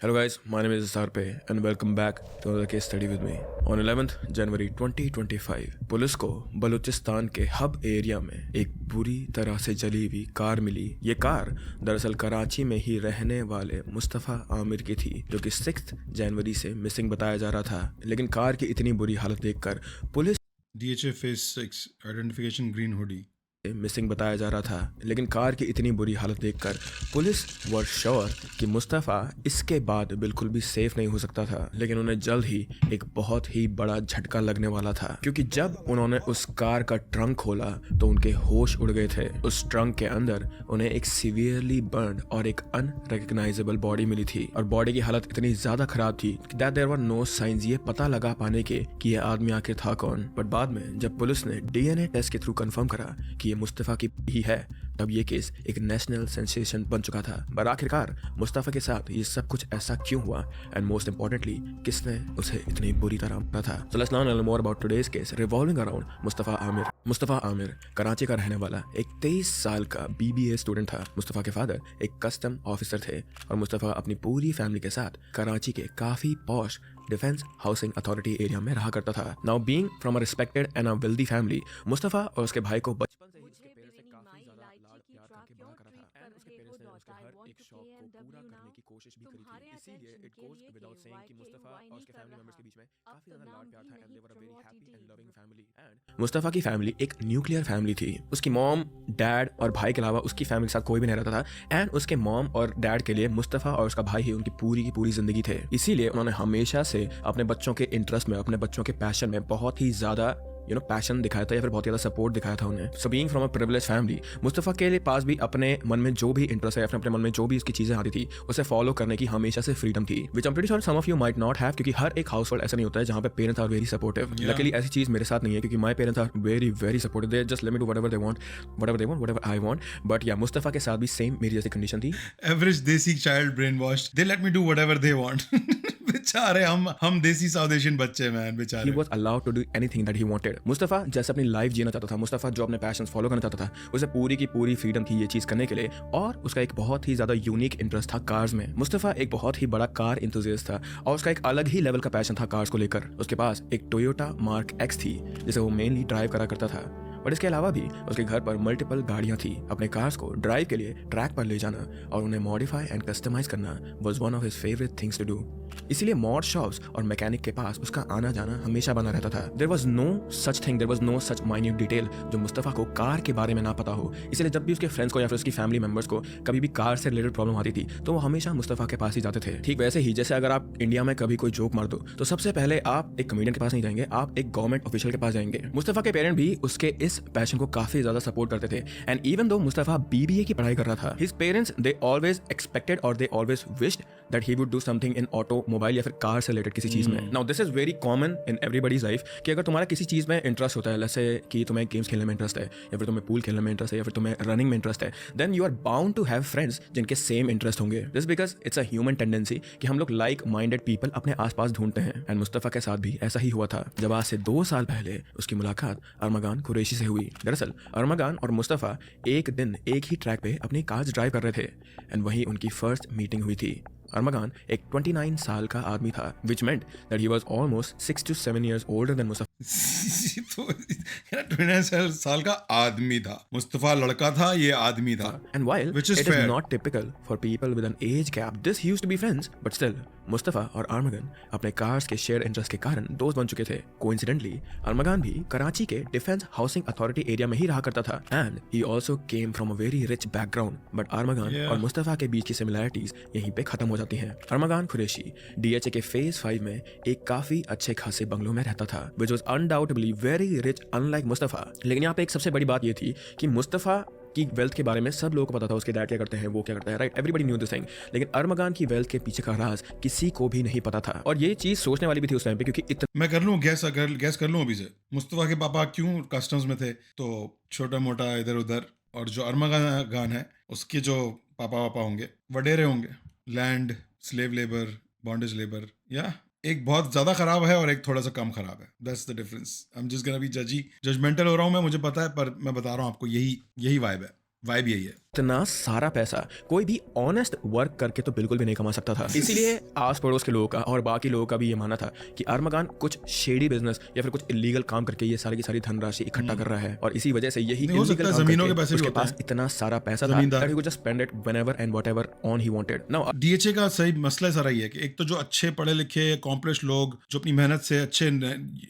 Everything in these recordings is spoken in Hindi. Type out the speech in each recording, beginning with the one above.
Hello guys, my name is Sarpe and welcome back to another case study with me. On 11th January 2025, police को बलूचिस्तान के हब एरिया में एक बुरी तरह से जली हुई कार मिली। ये कार दरअसल कराची में ही रहने वाले मुस्तफ़ा आमिर की थी, जो कि 6 जनवरी से मिसिंग बताया जा रहा था। लेकिन कार की इतनी बुरी हालत देखकर police DHA Phase 6 Identification Green Hoodie. Missing बताया जा रहा था। लेकिन कार की इतनी बुरी हालत देखकर पुलिस वर श्योर कि मुस्तफ़ा इसके बाद बिल्कुल भी सेफ नहीं हो सकता था। लेकिन उन्हें जल्द ही एक बहुत ही बड़ा झटका लगने वाला था, क्योंकि जब उन्होंने उस कार का ट्रंक खोला तो उनके होश उड़ गए थे। उस ट्रंक के अंदर उन्हें एक सीवियरली बर्न और एक अनरिकग्नाइजेबल बॉडी मिली थी, और बॉडी की हालत इतनी ज्यादा खराब थी that there were no science ये पता लगा पाने के कि यह आदमी आखिर था कौन। बट बाद में जब पुलिस ने DNA टेस्ट के थ्रू कंफर्म करा कि ये मुस्तफ़ा की ही है, तब ये केस एक नेशनल सेंसेशन बन चुका था। पर आखिरकार मुस्तफ़ा के साथ ये सब कुछ ऐसा क्यों हुआ, एंड मोस्ट इंपॉर्टेंटली किसने उसे इतनी बुरी तरह मारा था। So let's now learn more about today's case revolving around Mustafa Aamir. Mustafa Aamir Karachi का रहने वाला एक 23 साल का BBA स्टूडेंट था। मुस्तफ़ा के फादर एक कस्टम ऑफिसर थे और मुस्तफ़ा अपनी पूरी फैमिली के साथ कराची के काफ़ी posh defence housing authority area में रहा करता था। Now being from a respected and a wealthy family, Mustafa और उसके भाई को बचपन से ही उसके पेरेंट्स ने काफी ज्यादा लाड प्यार करके बड़ा करा था, एंड उसके पेरेंट्स ने उसके हर एक शौक को पूरा करने की कोशिश भी करी थी। इसीलिए इट गोज विदाउट सेइंग कि मुस्तफ़ा और उसके फैमिली मेंबर्स के बीच में काफी ज्यादा लाड प्यार था, and they were a very happy and loving family. And Mustafa की फैमिली एक न्यूक्लियर फैमिली थी। उसकी मॉम, डैड और भाई के अलावा उसकी फैमिली के साथ कोई भी नहीं रहता था, एंड उसके मॉम और डैड के लिए मुस्तफ़ा और उसका भाई ही उनकी पूरी की पूरी जिंदगी थे। इसीलिए उन्होंने हमेशा से अपने बच्चों के इंटरेस्ट में, अपने बच्चों के पैशन में बहुत ही ज्यादा पैशन दिखाया था, या फिर बहुत ज्यादा सपोर्ट दिखाया था उन्हें। So being from a privilege family, Mustafa के लिए पास भी अपने मन में जो भी इंटरेस्ट है, अपने मन में जो भी उसकी चीजें आती थी, उसे फॉलो करने की हमेशा से फ्रीडम थी, which I am pretty sure some of you might not have, क्योंकि हर एक हाउस होल्ड ऐसा नहीं होता है जहां पे parents are very supportive. Luckily ऐसी चीज मेरे साथ नहीं है, क्योंकि my parents are very very supportive. They just let me do whatever they want, whatever I want. But yeah Mustafa के साथ भी सेम मेरी जैसी कंडीशन थी। Average Desi child brainwashed. They let me do whatever they want. बेचारे हम देसी साउथ एशियन बच्चे मैन He बेचारे. was allowed to do anything that he wanted. Mustafa जैसे अपनी लाइफ जीना चाहता था, मुस्तफ़ा जो अपने पैशन फॉलो करना चाहता था, उसे पूरी की पूरी फ्रीडम थी ये चीज़ करने के लिए। और उसका एक बहुत ही ज़्यादा यूनिक इंटरेस्ट था कार्स में। मुस्तफ़ा एक बहुत ही बड़ा कार इंथुजियास्ट था, और उसका एक अलग ही लेवल का पैशन था कार्स को लेकर। उसके पास एक टोयोटा मार्क X थी, जिसे वो मेनली ड्राइव करा करता था। बट इसके अलावा भी उसके घर पर मल्टीपल गाड़ियां थी। अपने कार्स को ड्राइव के लिए ट्रैक पर ले जाना और उन्हें मॉडिफाई एंड कस्टमाइज करना was one of his favourite things to do. इसीलिए मॉड शॉप्स और मैकेनिक के पास उसका आना जाना हमेशा बना रहता था। There was no such thing, there was no such minute detail जो मुस्तफ़ा को कार के बारे में ना पता हो। इसलिए जब भी उसके फ्रेंड्स को या फिर उसकी फैमिली मेंबर्स को कभी भी कार से रिलेटेड प्रॉब्लम आती थी, तो वो हमेशा मुस्तफ़ा के पास ही जाते थे। ठीक वैसे ही जैसे अगर आप इंडिया में कभी कोई जोक मार दो, तो सबसे पहले आप एक कॉमेडियन के पास नहीं जाएंगे, आप एक गवर्नमेंट ऑफिशियल के पास जाएंगे। मुस्तफ़ा के पेरेंट भी उसके इस पैशन को काफी ज्यादा सपोर्ट करते थे, and even though Mustafa BBA की पढ़ाई कर रहा था, his parents they always expected और they always wished that he would do something in automobile या फिर कार से रिलेटेड किसी चीज में। Now this is very common in everybody's life कि अगर तुम्हारा किसी चीज में इंटरेस्ट होता है, जैसे कि तुम्हें गेम्स खेलने में इंटरेस्ट है, या फिर तुम्हें पूल खेलने में इंटरेस्ट है, या फिर तुम्हें रनिंग में इंटरेस्ट है, then you are bound to have friends जिनके सेम इंटरेस्ट होंगे। This because it's a human tendency कि हम लोग लाइक माइंडेड पीपल अपने आसपास ढूंढते हैं, एंड मुस्तफ़ा के साथ भी ऐसा ही हुआ था, जब आज से 2 साल पहले उसकी मुलाकात अरमगान कुरैशी से हुई। दरअसल अरमगान और मुस्तफ़ा एक दिन एक ही ट्रैक पे अपनी कार ड्राइव कर रहे थे, एंड वहीं उनकी फर्स्ट मीटिंग हुई थी। अरमगान एक 29 साल का आदमी था, which meant that he was almost 6 to 7 years older than Mustafa. तो 29 साल का आदमी था, मुस्तफा लड़का था, ये आदमी था. And while Which is it is fair. not typical for people with an age gap, this used to be friends, but still, Mustafa और अरमगान अपने कार्स के शेयर इंटरेस्ट के कारण दोस्त बन चुके थे। कोइंसिडेंटली अरमगान भी कराची के डिफेंस हाउसिंग अथॉरिटी एरिया में ही रहा करता था, and he also came from a very rich background. But Armaghan और मुस्तफ़ा के बीच की सिमिलैरिटीज यहीं पे खत्म हो जाती हैं। अरमगान कुरैशी DHA के फेज 5 में एक काफी अच्छे खासे बंगलों में रहता था, which was undoubtedly very rich unlike Mustafa. लेकिन यहाँ पे एक सबसे बड़ी बात ये थी कि मुस्तफ़ा की वेल्थ के बारे में सब लोगों को पता था, उसके डैड क्या करते हैं, वो क्या करता है, right, everybody new this thing. लेकिन अरमगान की वेल्थ के पीछे का राज किसी को भी नहीं पता था, और ये चीज सोचने वाली भी थी उस टाइम पे, क्योंकि मैं कर लूँ गैस कर लूँ अभी से, मुस्तफा के पापा क्यों कस्टम्स में थे, तो छोटा मोटा इधर उधर, और जो अरमगान है उसके जो पापा वापा होंगे वडेरे होंगे, land, slave labour, bondage labour, या एक बहुत ज्यादा खराब है और एक थोड़ा सा कम खराब है। That's the difference. I am just gonna be judgemental हो रहा हूँ मैं, मुझे पता है, पर मैं बता रहा हूँ आपको, यही वाइब है। वाइब यही है। इतना सारा पैसा कोई भी ऑनेस्ट वर्क करके तो बिल्कुल भी नहीं कमा सकता था। इसीलिए आस पड़ोस के लोगों का और बाकी लोगों का भी ये मानना था कि अरमगान कुछ शेडी बिजनेस या फिर कुछ इलीगल काम करके ये सारी की सारी धनराशि इकट्ठा कर रहा है, और इसी वजह से यही हो सकता है illegal काम जमीनों के करके पैसे भी उसके होते पास हैं। इतना सारा पैसा था जमींदार। that he could just spend it whenever and whatever on he wanted. Now DHA का सही मसला सारा ही है कि एक तो जो अच्छे पढ़े लिखे अकॉम्प्लिश लोग जो अपनी मेहनत से अच्छे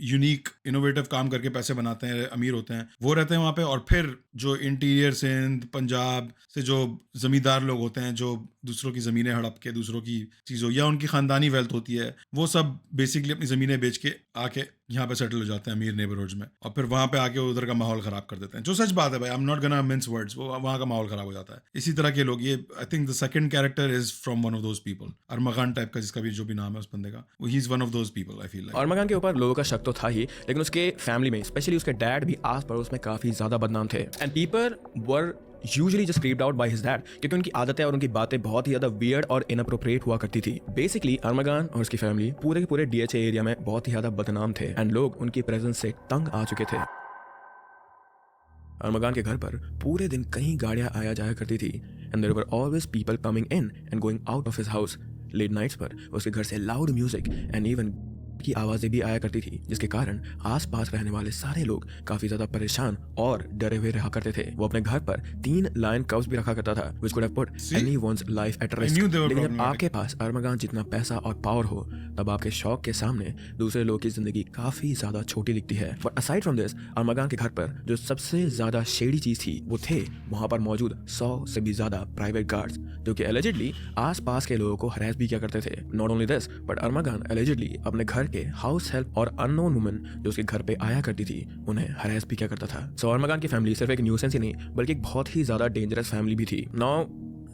यूनिक इनोवेटिव काम करके पैसे बनाते हैं, अमीर होते हैं, वो रहते हैं वहाँ पे, और फिर जो इंटीरियर सिंध पंजाब से जो जमींदार लोग होते हैं जो दूसरों की ज़मीनें हड़प के दूसरों की चीज़ों या उनकी ख़ानदानी वेल्थ होती है, वो सब बेसिकली अपनी ज़मीनें बेच के आके यहाँ पे सेटल हो जाते हैं अमीर नेबरहुड्स में, और फिर वहाँ पे आके उधर का माहौल ख़राब कर देते हैं, जो सच बात है भाई। I am not gonna mince words, वो वहाँ का माहौल ख़राब हो जाता है। इसी तरह के लोग, ये I think the second character is from one of those people, Armaghan type का, जिसका भी जो भी नाम है उस बंदे का, he is one of those people. I feel like Armaghan के ऊपर लोगों का शक तो था ही, लेकिन उसके फैमिली में स्पेशली उसके डैड भी आस पड़ोस में काफ़ी ज़्यादा बदनाम थे, and people were usually just creeped out by his dad, क्योंकि उनकी आदतें और उनकी बातें बहुत ही ज़्यादा वियर्ड और इनअप्रोप्रिएट हुआ करती थी। बेसिकली अरमगान और उसकी फैमिली पूरे के पूरे डीएचए एरिया में बहुत ही ज़्यादा बदनाम थे, एंड लोग उनकी प्रेजेंस से तंग आ चुके थे। अरमगान के घर पर पूरे दिन कई गाड़ियां आया जाया करती थी, and there were always people coming in and going out of his house. Late nights पर उसके घर से लाउड म्यूजिक एंड इवन की आवाज़ें भी आया करती थी, जिसके कारण आसपास रहने वाले सारे लोग काफी ज्यादा परेशान और डरे हुए रहा करते थे। वो अपने घर पर 3 लायन कव्स भी रखा करता था, which could have put anyone's life at risk। लेकिन जब आपके पास अरमगान जितना पैसा और पावर हो, तब आपके शौक के सामने दूसरे लोगों की जिंदगी काफी ज्यादा छोटी दिखती है। बट असाइड फ्रॉम दिस, अरमगान के घर पर जो सबसे ज्यादा शेडी चीज थी वो थे वहां पर मौजूद 100 से भी ज्यादा प्राइवेट गार्ड्स, जो कि एलिजिडली आसपास के लोगों को हरास भी किया करते थे। Not only this, but Armaghan allegedly अपने घर के हाउस हेल्प और अननोन वुमन जो उसके घर पे आया करती थी उन्हें हरास भी किया करता था। सो अरमगान की फैमिली सिर्फ एक न्यूसेंस ही नहीं बल्कि एक बहुत ही ज्यादा डेंजरस फैमिली भी थी। नाउ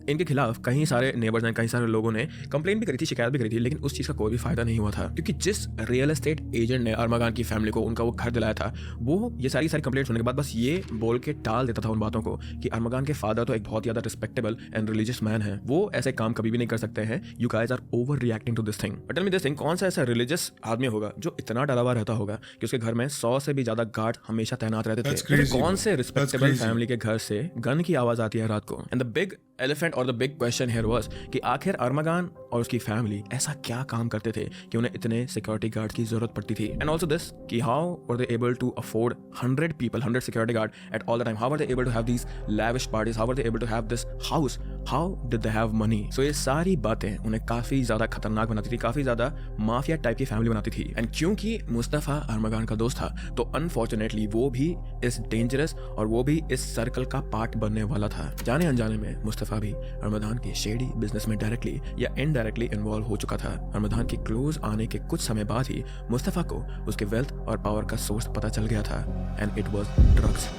इनके खिलाफ कई सारे नेबर्स ने, कई सारे लोगों ने कंप्लेंट भी करी थी, शिकायत भी करी थी, लेकिन उस चीज़ का कोई भी फायदा नहीं हुआ था, क्योंकि जिस रियल एस्टेट एजेंट ने अरमगान की फैमिली को उनका वो घर दिलाया था, वो ये सारी कंप्लेंट होने के बाद बस ये बोल के टाल देता था उन बातों को कि अरमगान के फादर तो एक बहुत ज़्यादा रिस्पेक्टेबल एंड रिलीजियस मैन है, वो ऐसे काम कभी भी नहीं कर सकते हैं, you guys are overreacting to this thing. But tell me this thing, कौन सा ऐसा रिलीजियस आदमी होगा जो इतना डरा हुआ रहता होगा कि उसके घर में 100 से भी ज्यादा गार्ड हमेशा तैनात रहते थे? कौन से रिस्पेक्टेबल फैमिली के घर से गन की आवाज आती है रात को? एंड द बिग एलिफेंट और the big question here was कि आखिर अरमगान और उसकी फैमिली ऐसा क्या काम करते थे कि उन्हें इतने सिक्योरिटी गार्ड की जरूरत पड़ती थी? एंड ऑल्सो दिस कि how were they able to afford 100 people, 100 security guard at all the time? How were they able to have these lavish parties? How were they able to have this house? How did they have money? So ये सारी बातें उन्हें काफी ज्यादा खतरनाक बनाती थी, काफी ज्यादा माफिया टाइप की फैमिली बनाती थी। एंड क्योंकि मुस्तफा अरमगान का दोस्त था, तो अनफॉर्चुनेटली वो भी इस डेंजरस और वो भी इस सर्कल का पार्ट बनने वाला था। जाने अनजाने में मुस्तफा भी अरमगान की शेडी बिजनेस में डायरेक्टली या इनडायरेक्टली इन्वॉल्व हो चुका था। अरमगान के क्लोज आने के कुछ समय बाद ही मुस्तफा को उसके वेल्थ और पावर का सोर्स पता चल गया था, एंड इट वाज ड्रग्स।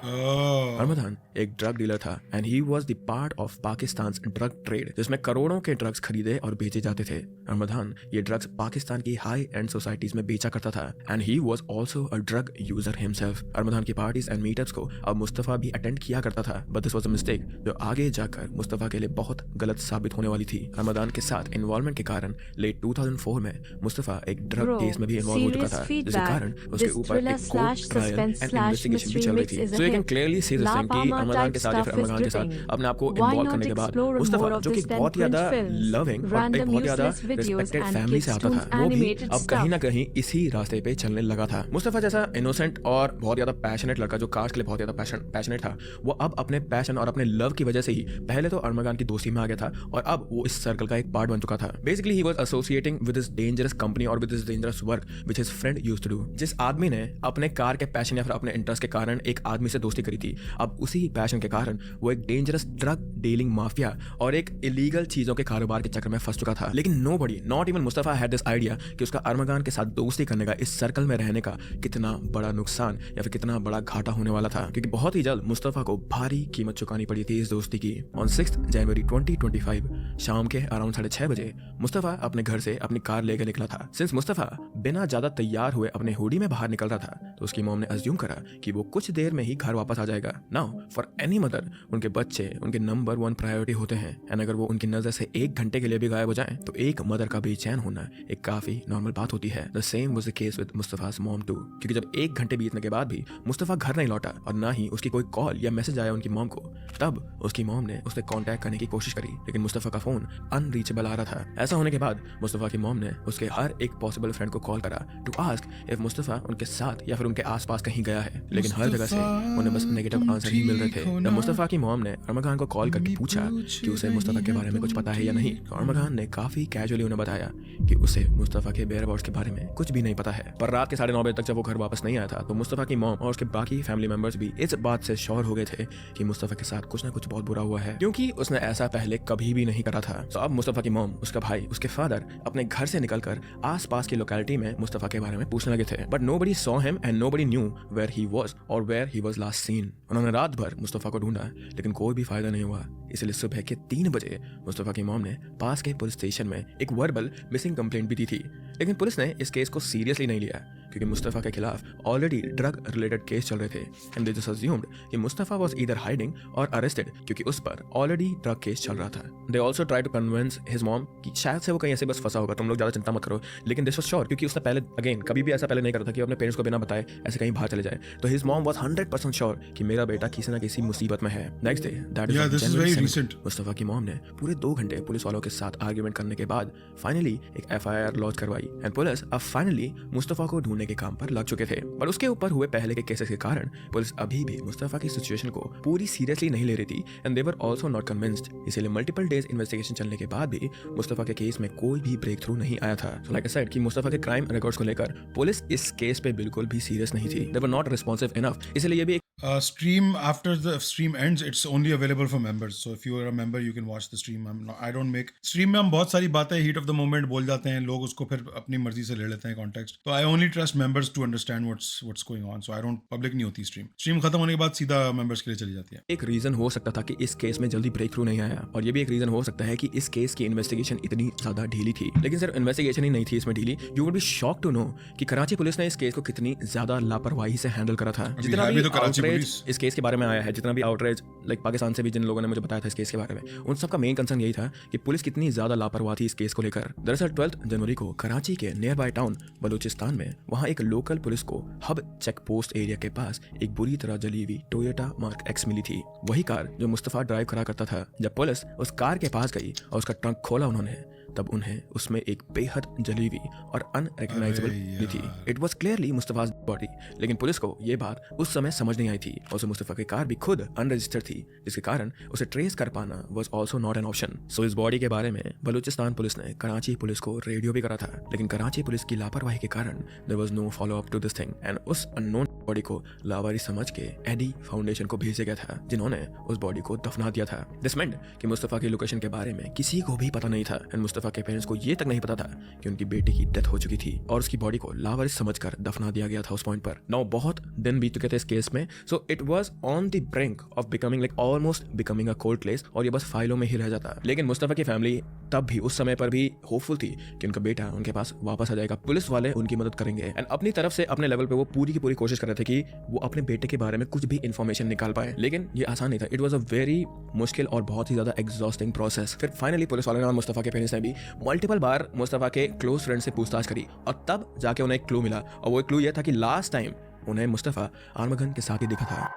अरमगान एक ड्रग डीलर था, and he was the part of Pakistan drug trade, जिसमें करोड़ों के ड्रग्स खरीदे और बेचे जाते थे। अरमगान ये ड्रग्स पाकिस्तान की हाई एंड सोसाइटीज में बेचा करता था, and he was also a drug user himself. Armaghan की पार्टीज एंड मीटअप्स को अब मुस्तफा भी अटेंड किया करता था, but this was a mistake जो आगे जाकर मुस्तफा के लिए बहुत गलत साबित होने वाली थी। अरमगान के साथ इन्वॉल्वमेंट के कारण लेट 2004 में मुस्तफा एक ड्रग केस में भी इन्वॉल्व हो चुका था, जिसके कारण उसके ऊपर एक कोर्ट ट्रायल एंड इन्वेस्टिगेशन भी चल रही थी। So you can clearly see this thing कि अरमगान के साथ या फिर अरमगान के साथ अपने आप को इन्वॉल्व करने के बाद मुस्तफा, जो कि बहुत ज्यादा लविंग और एक बहुत ज्यादा रिस्पेक्टेड फैमिली से आता था, वो भी अब कहीं ना कहीं इसी रास्ते पे चलने लगा था। मुस्तफा जैसा इनोसेंट और बहुत ज्यादा पैशनेट लड़का जो कास्ट के लिए बहुत ज्यादा पैशनेट था, वो अब अपने पैशन और अपने लव की वजह से ही पहले तो अरमगान की दोस्ती में आ गया था, और अब वो इस सर्कल का एक पार्ट बन चुका था। Basically he was associating with this dangerous company और with this dangerous work which his friend used to do. जिस आदमी ने अपने कार के पैशन या फिर अपने इंटरेस्ट के कारण एक आदमी से दोस्ती करी थी, अब उसी पैशन के कारण वो एक डेंजरस ड्रग डीलिंग माफिया और एक इलीगल चीजों के कारोबार के चक्कर में फंस चुका था। लेकिन nobody, not even Mustafa, had this idea कि उसका अरमगान के साथ दोस्ती करने का, इस सर्कल में रहने का कितना बड़ा नुकसान या फिर कितना बड़ा घाटा होने वाला था, क्योंकि बहुत ही जल्द मुस्तफा को भारी कीमत चुकानी पड़ी थी इस दोस्ती की। ऑन 6 जनवरी 2025 शाम के अराउंड 6:30 बजे मुस्तफा अपने घर से अपनी कार लेकर निकला था। सिंस मुस्तफा बिना ज्यादा तैयार हुए अपने हुडी में बाहर निकल रहा था, तो उसकी मॉम ने अज्यूम करा कि वो कुछ देर में ही घर घर वापस आ जाएगा। नाउ फॉर एनी मदर उनके बच्चे उनके नंबर 1 प्रायोरिटी होते हैं, एंड अगर वो उनकी नजर से 1 घंटे के लिए भी गायब हो जाए तो एक मदर का बेचैन होना एक काफी नॉर्मल बात होती है। The same was the case with Mustafa's mom too, क्योंकि जब 1 घंटे बीतने के बाद भी मुस्तफा घर नहीं लौटा और ना ही उसकी कोई कॉल या मैसेज आया उनकी मॉम को, तब उसकी मॉम ने उससे कांटेक्ट करने की कोशिश करी, लेकिन मुस्तफा का फोन अनरीचेबल आ रहा था। ऐसा होने के बाद मुस्तफा की मॉम ने उसके हर एक पॉसिबल फ्रेंड को कॉल करा टू आस्क इफ मुस्तफा उनके साथ या फिर उनके आसपास कहीं गया है, लेकिन हर जगह से उन्हें बस नेगेटिव आंसर ही मिल रहे थे। जब मुस्तफा की मॉम ने अरमा खान को कॉल करके पूछा कि उसे मुस्तफा के बारे में कुछ पता है या नहीं, तो अरमा खान ने काफी कैजुअली उन्हें बताया कि उसे मुस्तफा के वेयरअबाउट्स के बारे में कुछ भी नहीं पता है। पर रात के 9:30 बजे तक जब वो घर वापस नहीं आया था तो मुस्तफा की मॉम और उसके बाकी फैमिली मेंबर्स भी इस बात से श्योर हो गए थे कि मुस्तफा के साथ कुछ ना कुछ बहुत बुरा हुआ है, क्योंकि उसने ऐसा पहले कभी भी नहीं करा था। तो अब मुस्तफा की मॉम, उसका भाई, उसके फादर अपने घर से निकलकर आसपास की लोकेलिटी में मुस्तफा के बारे में पूछने लगे थे, but nobody saw him and nobody knew where he was और where he was last seen. उन्होंने रात भर मुस्तफा को ढूंढा लेकिन कोई भी फायदा नहीं हुआ, इसलिए सुबह के 3 बजे मुस्तफा की मॉम ने पास के पुलिस स्टेशन में एक वर्बल मिसिंग कंप्लेंट भी दी थी, लेकिन पुलिस ने इस केस को सीरियसली नहीं लिया क्योंकि मुस्तफा के खिलाफ ऑलरेडी ड्रग रिलेटेड केस चल रहे थे, एंड दे जस्ट अज्यूम्ड कि मुस्तफा वाज ईदर हाइडिंग और अरेस्टेड क्योंकि उस पर ऑलरेडी ड्रग केस चल रहा था। They also try to convince his mom कि शायद से वो कहीं ऐसे बस फंसा होगा, तुम लोग ज्यादा चिंता मत करो, लेकिन दिस वाज श्योर क्योंकि उसने पहले अगेन कभी भी ऐसा पहले नहीं करा था कि अपने पेरेंट्स को बिना बताए ऐसे कहीं बाहर चले जाए। तो हिज मॉम वाज 100% श्योर कि मेरा बेटा किसी ना किसी मुसीबत में है। Next day, that is January 7th, Mustafa की मॉम ने पूरे 2 घंटे पुलिस वालों के साथ आर्ग्यूमेंट करने के बाद फाइनली एक FIR लॉन्च करवाई, एंड पुलिस अब फाइनली मुस्तफा को ढूंढने के काम पर लग चुके थे। पर उसके ऊपर हुए पहले के केसेस के कारण पुलिस अभी भी मुस्तफा की सिचुएशन को पूरी सीरियसली नहीं ले रही थी, and they were also not convinced. इसीलिए मल्टीपल डेज इन्वेस्टिगेशन चलने के बाद भी मुस्तफा के केस में कोई भी ब्रेक थ्रू नहीं आया था। सो लाइक आई सेड कि मुस्तफा के क्राइम रिकॉर्ड्स को लेकर पुलिस इस केस पे बिल्कुल भी सीरियस नहीं थी, they were not responsive enough. इसलिए ये भी Stream after the stream ends, it's only available for members. So if you are a member, you can watch the stream. I don't make stream में हम बहुत सारी बातें heat of the moment बोल जाते हैं, लोग उसको फिर अपनी मर्जी से ले लेते हैं context. तो I only trust members to understand what's going on. So I don't public नहीं होती stream. Stream खत्म होने के बाद सीधा members के लिए चली जाती है। एक रीजन हो सकता था कि इस केस में जल्दी ब्रेक थ्रू नहीं आया, और ये भी एक रीजन हो सकता है कि इस केस की इन्वेस्टिगेशन इतनी ज्यादा ढीली थी। लेकिन सिर्फ इन्वेस्टिगेशन ही नहीं थी इसमें ढीली, you would be shocked to know कि कराची पुलिस ने इस केस को कितनी ज्यादा लापरवाही से हैंडल करा था। जितना भी आउटरेज इस केस के बारे में आया है, जितना भी आउटरेज लाइक पाकिस्तान से भी जिन लोगों ने मुझे बताया था इस केस के बारे में, उन सबका मेन कंसर्न यही था कि पुलिस कितनी ज्यादा लापरवाह थी इस केस को लेकर। दरअसल 12 जनवरी को कराची के नियर बाय टाउन बलूचिस्तान में वहां एक लोकल पुलिस को हब चेक पोस्ट एरिया के पास एक बुरी तरह जली हुई टोयोटा मार्क एक्स मिली थी, वही कार जो मुस्तफा ड्राइव करा करता था। जब पुलिस उस कार के पास गई और उसका ट्रंक खोला उन्होंने, तब उन्हें उसमें एक बेहद जली हुई और अनरिकग्नाइजेबल मिली थी। इट वाज क्लियरली मुस्तफा's बॉडी, लेकिन पुलिस को यह बात उस समय समझ नहीं आई थी, और उसे मुस्तफा की कार भी खुद अनरजिस्टर्ड थी, जिसके कारण उसे ट्रेस कर पाना was also not an option. So इस बॉडी के बारे में बलूचिस्तान पुलिस ने कराची पुलिस को रेडियो भी करा था, लेकिन कराची पुलिस की लापरवाही के कारण there was no follow up to this thing, and उस अननोन बॉडी को लावारी समझ के एडी फाउंडेशन को भेजा गया था, जिन्होंने उस बॉडी को दफना दिया था। दिस मेंट कि मुस्तफा की लोकेशन के बारे में किसी को भी पता नहीं था, एंड मुस्तफा के पेरेंट्स को ये तक नहीं पता था कि उनकी बेटी की डेथ हो चुकी थी और उसकी बॉडी को लावारिस समझकर दफना दिया गया था उस पॉइंट पर। नाउ बहुत दिन बीत चुके थे इस केस में, so it was on the brink of becoming like almost becoming a cold case, और ये बस फाइलों में ही रह जाता। लेकिन मुस्तफा की फैमिली तब भी उस समय पर भी होपफुल थी कि उनका बेटा उनके पास वापस आ जाएगा, पुलिस वाले उनकी मदद करेंगे, एंड अपनी तरफ से अपने लेवल पे वो पूरी की पूरी कोशिश कर रहे थे कि वो अपने बेटे के बारे में कुछ भी इंफॉर्मेशन निकाल पाए। लेकिन ये आसान नहीं था, इट वाज अ वेरी मुश्किल और बहुत ही ज्यादा एग्जॉस्टिंग प्रोसेस। फिर फाइनली पुलिस वालों ने और मुस्तफा के पेरेंट्स ने भी मल्टीपल बार मुस्तफा के क्लोज फ्रेंड से पूछताछ करी, और तब जाके उन्हें एक क्लू मिला, और वो एक क्लू ये था कि लास्ट टाइम उन्हें मुस्तफा आर्मगन के साथ ही दिखा था।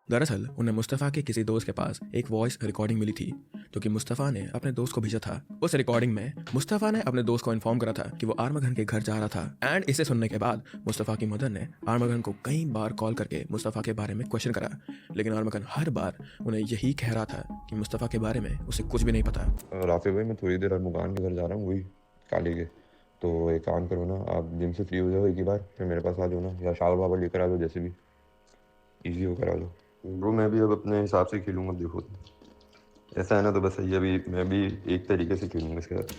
दरअसल उन्हें मुस्तफा के किसी दोस्त के पास एक वॉइस रिकॉर्डिंग मिली थी जो कि मुस्तफा ने अपने दोस्त को भेजा था। उस रिकॉर्डिंग में मुस्तफा ने अपने दोस्त को इन्फॉर्म करा था कि वो आर्मगन के घर जा रहा था, एंड इसे सुनने के बाद मुस्तफा की मदर ने आर्मगन को कई बार कॉल करके मुस्तफा के बारे में क्वेश्चन करा, लेकिन आर्मगन हर बार उन्हें यही कह रहा था कि मुस्तफा के बारे में उसे कुछ भी नहीं पता। राफे भाई, मैं थोड़ी देर अरमुगान के घर जा रहा हूँ, वही काली के, तो एक काम करो ना, आप जिम से फ्री हो जाओ एक ही बार, फिर मेरे पास आ जाओ ना, या शावर वावर लेकर आ जाओ, जैसे भी ईजी होकर आ जाओ ब्रो। मैं भी अब अपने हिसाब से खेलूँगा, देखो ऐसा है ना, तो बस सही है, अभी मैं भी एक तरीके से खेलूँगा इसके साथ।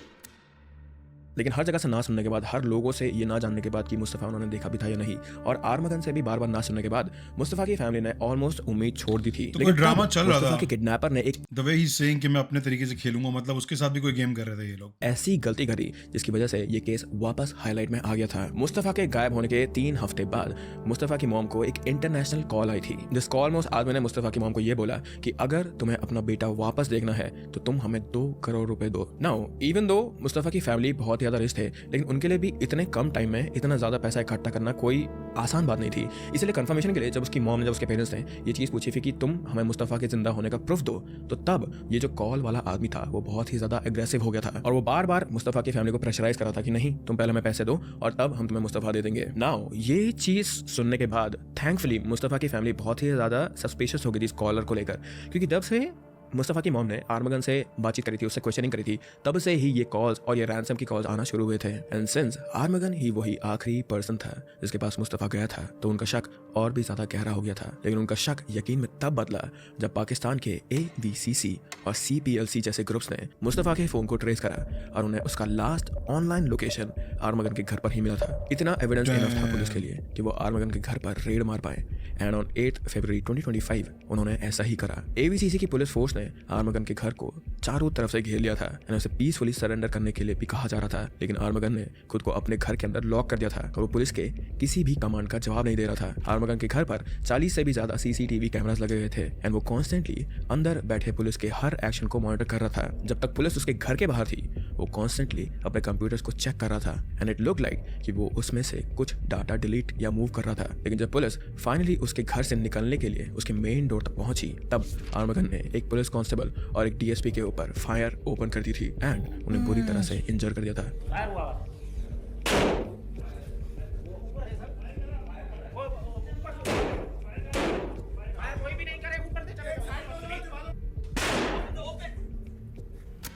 लेकिन हर जगह से ना सुनने के बाद, हर लोगों से ये ना जानने के बाद कि मुस्तफ़ा उन्होंने देखा भी था या नहीं, और आर्मगन से भी बार बार ना सुनने के बाद मुस्तफ़ा की फैमिली ने ऑलमोस्ट उम्मीद छोड़ दी थी। तो कोई ड्रामा चल रहा मुस्तफ़ा था। के किडनैपर ने एक द वे ही सेइंग कि मैं अपने तरीके से खेलूंगा, मतलब उसके साथ भी कोई गेम कर रहे थे ये लोग। ऐसी गलती करी जिसकी वजह से ये केस वापस हाईलाइट में आ गया था। मुस्तफ़ा के गायब होने के 3 हफ्ते बाद मुस्तफ़ा की मॉम को एक इंटरनेशनल कॉल आई थी, जिस कॉल में उस आदमी ने मुस्तफ़ा की मॉम को ये बोला कि अगर तुम्हें अपना बेटा वापस देखना है तो तुम हमें 2 करोड़ रुपए दो। नाउ इवन दो मुस्तफ़ा की फैमिली बहुत ज्यादा रिच थे, लेकिन उनके लिए भी इतने कम टाइम में इतना ज्यादा पैसा इकट्ठा करना कोई आसान बात नहीं थी। इसलिए कंफर्मेशन के लिए जब उसकी मॉम ने, जब उसके पेरेंट्स ने ये चीज पूछी थी कि तुम हमें मुस्तफ़ा के जिंदा होने का प्रूफ दो, तो तब ये जो कॉल वाला आदमी था वो बहुत ही ज्यादा एग्रेसिव हो गया था, और वो बार बार मुस्तफ़ा की फैमिली को प्रेशराइज करा था कि नहीं, तुम पहले हमें पैसे दो और तब हम तुम्हें मुस्तफ़ा दे देंगे। नाउ ये चीज सुनने के बाद थैंकफुली मुस्तफ़ा की फैमिली बहुत ही ज्यादा सस्पिशियस हो गई थी इस कॉलर को लेकर, क्योंकि जब से मुस्तफ़ा की मॉम ने आर्मगन से बातचीत करी थी, उससे क्वेश्चनिंग करी थी, तब से ही ये कॉल्स और ये रैंसम की कॉल्स आना शुरू हुए थे। एंड सिंस आर्मगन ही वही आखिरी पर्सन था जिसके पास मुस्तफ़ा गया था, तो उनका शक और भी ज़्यादा गहरा हो गया था। लेकिन उनका शक यकीन में तब बदला जब पाकिस्तान के AVCC और CPLC जैसे ग्रुप्स ने मुस्तफ़ा के फ़ोन को ट्रेस करा और उन्हें उसका लास्ट ऑनलाइन लोकेशन आर्मगन के घर पर ही मिला था। इतना एविडेंस इनफ था पुलिस के लिए कि वो आर्मगन के घर पर रेड मार पाए। एंड ऑन 8 फरवरी 2025 उन्होंने ऐसा ही करा। AVCC की पुलिस फोर्स ने आर्मगन के घर को चारों तरफ से घेर लिया था और उसे पीसफुली सरेंडर करने के लिए भी कहा जा रहा था, लेकिन आर्मगन ने खुद को अपने घर के अंदर लॉक कर दिया था और वो पुलिस के किसी भी कमांड का जवाब नहीं दे रहा था। आर्मगन के घर पर 40 से भी ज्यादा CCTV कैमरास लगे हुए थे एंड वो कॉन्स्टेंटली अंदर बैठे पुलिस के हर एक्शन को मॉनिटर कर रहा था। जब तक पुलिस उसके घर के बाहर थी, वो कॉन्स्टेंटली अपने कंप्यूटर्स को चेक कर रहा था एंड इट लुक लाइक कि वो उसमें से कुछ डाटा डिलीट या मूव कर रहा था। लेकिन जब पुलिस फाइनली उसके घर से निकलने के लिए उसके मेन डोर तक पहुंची, तब आर्मगन ने एक पुलिस कांस्टेबल और एक DSP के ऊपर फायर ओपन कर दी थी एंड उन्हें बुरी तरह से इंजर कर दिया था।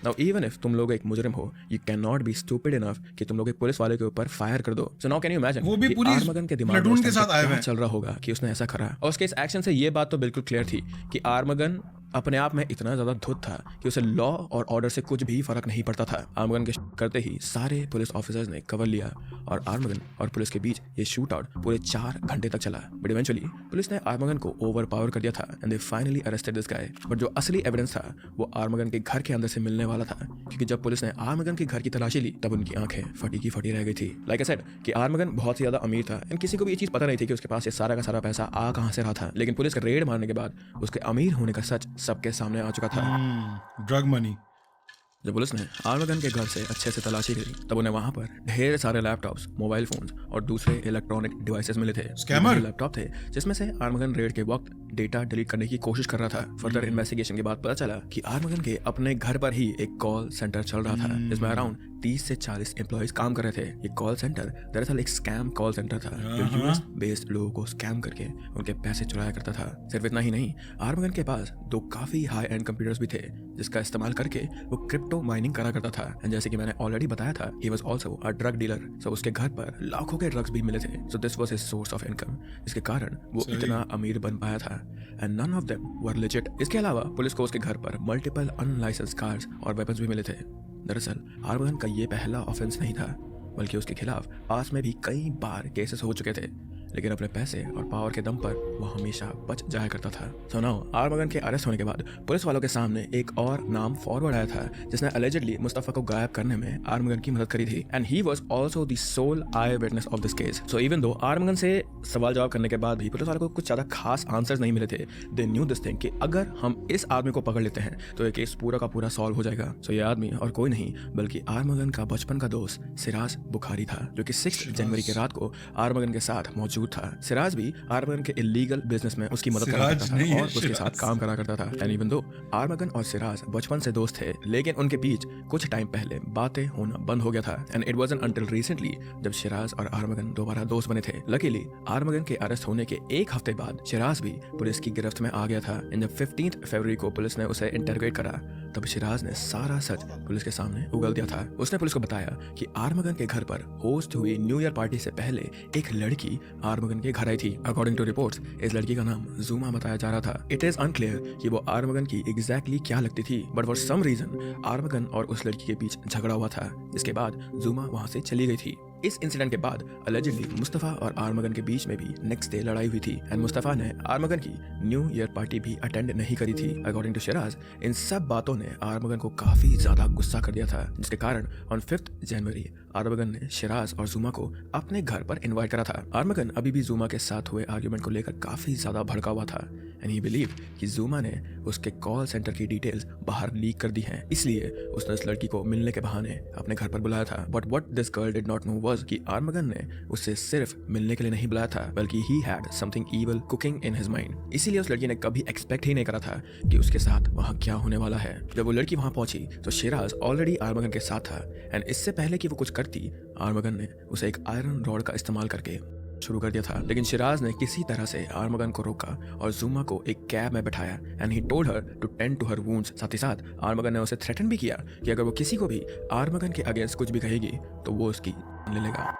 Now even if तुम लोग एक मुजरिम हो, you cannot be stupid enough कि तुम लोग एक पुलिस वाले के ऊपर फायर कर दो। So now can you imagine वो भी कि पूरी आर्मगन के दिमाग में प्लेटून उस के टाइम साथ पे आए क्या हुए हैं। चल रहा होगा कि उसने ऐसा करा। और उसके इस एक्शन से ये बात तो बिल्कुल क्लियर थी कि आर्मगन अपने आप में इतना ज्यादा धुत था कि उसे लॉ और ऑर्डर से कुछ भी फर्क नहीं पड़ता था। आर्मगन के करते ही सारे पुलिस ऑफिसर्स ने कवर लिया और आर्मगन और पुलिस के बीच ये शूट आउट पूरे 4 घंटे तक चला। बट इवेंचुअली पुलिस ने आर्मगन को ओवर पावर कर दिया था and they finally arrested this guy. But जो असली एविडेंस था वो आर्मगन के घर के अंदर से मिलने वाला था, क्योंकि जब पुलिस ने आर्मगन के घर की तलाशी ली तब उनकी आंखें फटी की फटी रह गई थी। लाइक आई सेड कि आर्मगन बहुत ही ज्यादा अमीर था एंड किसी को भी ये चीज पता नहीं थी कि उसके पास ये सारा का सारा पैसा आ कहां से रहा था। लेकिन पुलिस का रेड मारने के बाद उसके अमीर होने का सच सबके सामने आ चुका था। Drug money. जब पुलिस ने आर्मगन के घर से अच्छे से तलाशी ली तब उन्हें वहां पर ढेर सारे लैपटॉप्स, मोबाइल फोन्स और दूसरे इलेक्ट्रॉनिक डिवाइसेस मिले थे। स्कैमर लैपटॉप थे जिसमें से आर्मगन रेड के वक्त डेटा डिलीट करने की कोशिश कर रहा था। फर्दर इन्वेस्टिगेशन के बाद पता चला कि आर्मगन के अपने घर पर ही एक कॉल सेंटर चल रहा था जिसमें अराउंड 30 से 40 एम्प्लॉइज काम कर रहे थे। ये कॉल सेंटर दरअसल एक स्कैम कॉल सेंटर था जो US बेस्ड लोगों को स्कैम करके उनके पैसे चुराया करता था। सिर्फ इतना ही नहीं, आर्मगन के पास 2 काफी हाई एंड कंप्यूटर्स भी थे जिसका इस्तेमाल करके वो क्रिप्टो माइनिंग करा करता था। एंड जैसे कि मैंने ऑलरेडी बताया था, he was also a drug dealer. So उसके घर पर लाखों के ड्रग्स भी मिले थे। So this was his source of income, जिसके कारण वो इतना अमीर बन पाया था। And none of them were legit. इसके अलावा पुलिस को उसके घर पर मल्टीपल अनलाइसेंस्ड कार्स और वेपन्स भी मिले थे। दरअसल आर्मगन का ये पहला ऑफेंस नहीं था, बल्कि उसके खिलाफ पास में भी कई बार केसेस हो चुके थे, लेकिन अपने पैसे और पावर के दम पर वो हमेशा बच जाया करता था। सो नाउ आर्मगन के अरेस्ट होने के बाद पुलिस वालों के सामने एक और नाम फॉरवर्ड आया था जिसने अलेजिडली मुस्तफ़ा को गायब करने में आर्मगन की मदद करी थी and he was also the sole eye witness of this case. So even though Armaghan से सवाल जवाब करने के बाद भी पुलिस वालों को कुछ ज्यादा खास आंसर्स नहीं मिले थे, दे न्यू दिस थिंग कि अगर हम इस आदमी को पकड़ लेते हैं तो ये केस पूरा का पूरा सॉल्व हो जाएगा। सो ये आदमी और कोई नहीं बल्कि आर्मगन का बचपन का दोस्त सिराज बुखारी था, जो कि 6 जनवरी के रात को आर्मगन के साथ मौजूद था। सिराज भी आर्मगन के इलीगल बिजनेस में उसकी मदद करा करता था और उसके साथ काम करा करता था। एंड इवन दो आर्मगन और सिराज बचपन से दोस्त थे, लेकिन उनके बीच कुछ टाइम पहले बातें होना बंद हो गया था। And it wasn't until recently जब सिराज और आर्मगन दोबारा दोस्त बने थे। लकीली आर्मगन के अरेस्ट होने के 1 हफ्ते बाद सिराज भी पुलिस की गिरफ्त में आ गया था। एंड जब 15 फरवरी को पुलिस ने उसे इंटरोगेट करा तब शिराज ने सारा सच पुलिस के सामने उगल दिया था। उसने पुलिस को बताया कि आर्मगन के घर पर होस्ट हुई न्यू ईयर पार्टी से पहले एक लड़की आर्मगन के घर आई थी। अकॉर्डिंग टू रिपोर्ट्स इस लड़की का नाम जुमा बताया जा रहा था। इट इज अनक्लियर कि वो आर्मगन की एग्जैक्टली क्या लगती थी, बट फॉर सम रीजन आर्मगन और उस लड़की के बीच झगड़ा हुआ था, जिसके बाद जुमा वहां से चली गई थी। इस इंसिडेंट के बाद अलेजिडली मुस्तफा और आर्मगन के बीच में भी नेक्स्ट डे लड़ाई हुई थी एंड मुस्तफा ने आर्मगन की न्यू ईयर पार्टी भी अटेंड नहीं करी थी। अकॉर्डिंग टू शिराज इन सब बातों ने आर्मगन को काफी ज्यादा गुस्सा कर दिया था, जिसके कारण ऑन 5 जनवरी आर्मगन ने शिराज और जुमा को अपने घर पर इनवाइट करा था। आर्मगन अभी भी जुमा के साथ हुए आर्ग्यूमेंट को लेकर काफी ज्यादा भड़का हुआ था एंड ही बिलीव कि जुमा ने उसके कॉल सेंटर की डिटेल्स बाहर लीक कर दी हैं, इसलिए उसने उस लड़की को मिलने के बहाने अपने घर पर बुलाया था। But what this girl did not know was कि आर्मगन ने उसे सिर्फ मिलने के लिए नहीं बुलाया था, बल्कि he had something evil cooking in his mind. इसीलिए उस लड़की ने कभी एक्सपेक्ट ही नहीं करा था कि उसके साथ वहाँ क्या होने वाला है। जब वो लड़की वहाँ पहुंची तो शिराज ऑलरेडी आर्मगन के साथ था एंड इससे पहले कि वो कुछ करती, आर्मगन ने उसे एक आयरन रॉड का इस्तेमाल करके शुरू कर दिया था। लेकिन शिराज ने किसी तरह से आर्मगन को रोका और जुमा को एक कैब में बैठाया and he told her to tend to her wounds. साथ ही साथ आर्मगन ने उसे थ्रेटन भी किया कि अगर वो किसी को भी आर्मगन के अगेंस्ट कुछ भी कहेगी तो वो उसकी ले लेगा।